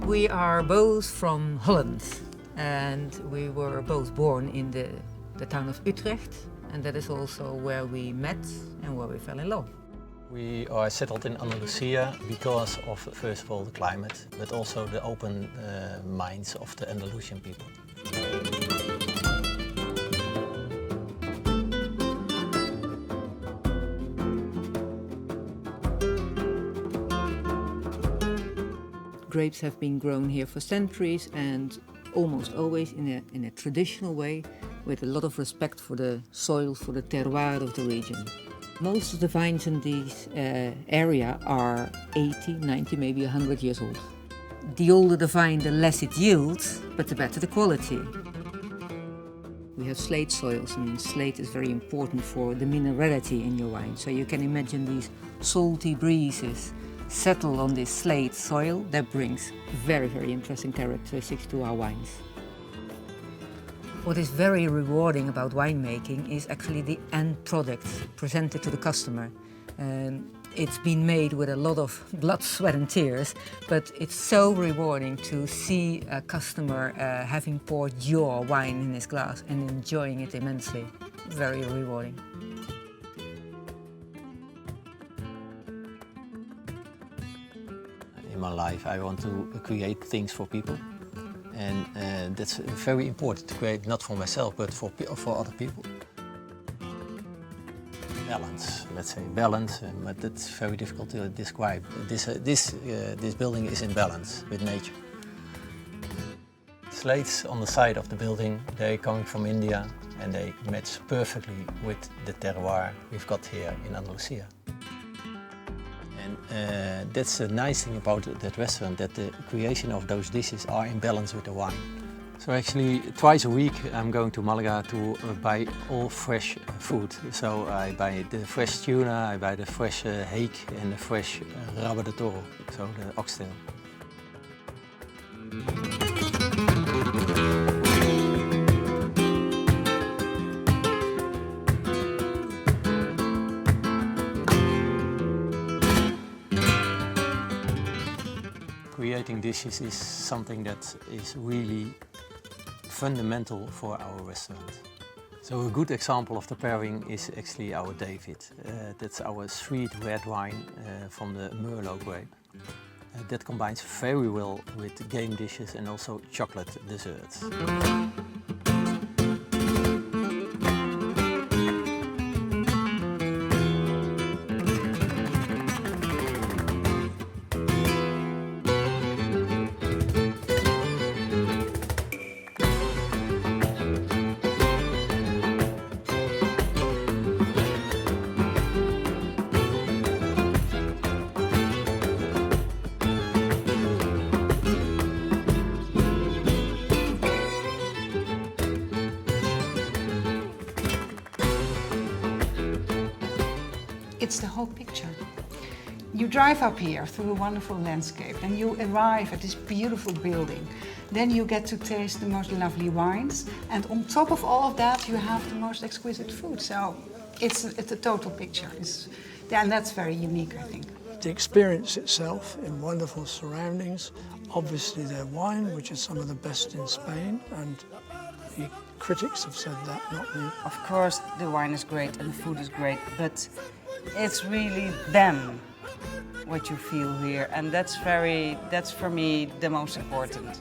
We are both from Holland and we were both born in the town of Utrecht, and that is also where we met and where we fell in love. We are settled in Andalusia because of, first of all, the climate, but also the open minds of the Andalusian people. Grapes have been grown here for centuries and almost always in a traditional way, with a lot of respect for the soil, for the terroir of the region. Most of the vines in this area are 80, 90, maybe 100 years old. The older the vine, the less it yields, but the better the quality. We have slate soils, and slate is very important for the minerality in your wine. So you can imagine these salty breezes settle on this slate soil. That brings very, very interesting characteristics to our wines. What is very rewarding about winemaking is actually the end product presented to the customer. It's been made with a lot of blood, sweat and tears, but it's so rewarding to see a customer having poured your wine in his glass and enjoying it immensely. Very rewarding. In my life I want to create things for people. And that's very important to create, not for myself, but for other people. Balance, let's say balance, but that's very difficult to describe. This building is in balance with nature. Slates on the side of the building, they're coming from India and they match perfectly with the terroir we've got here in Andalusia. And that's the nice thing about that restaurant, that the creation of those dishes are in balance with the wine. So actually twice a week I'm going to Malaga to buy all fresh food. So I buy the fresh tuna, I buy the fresh hake and the fresh rabo de toro, so the oxtail. Creating dishes is something that is really fundamental for our restaurant. So a good example of the pairing is actually our David. That's our sweet red wine from the Merlot grape. That combines very well with game dishes and also chocolate desserts. It's the whole picture. You drive up here through a wonderful landscape and you arrive at this beautiful building. Then you get to taste the most lovely wines, and on top of all of that you have the most exquisite food. So it's a total picture. And that's very unique, I think. The experience itself in wonderful surroundings, obviously their wine, which is some of the best in Spain, and the critics have said that, not me. Of course the wine is great and the food is great, but it's really them, what you feel here, and that's for me the most important.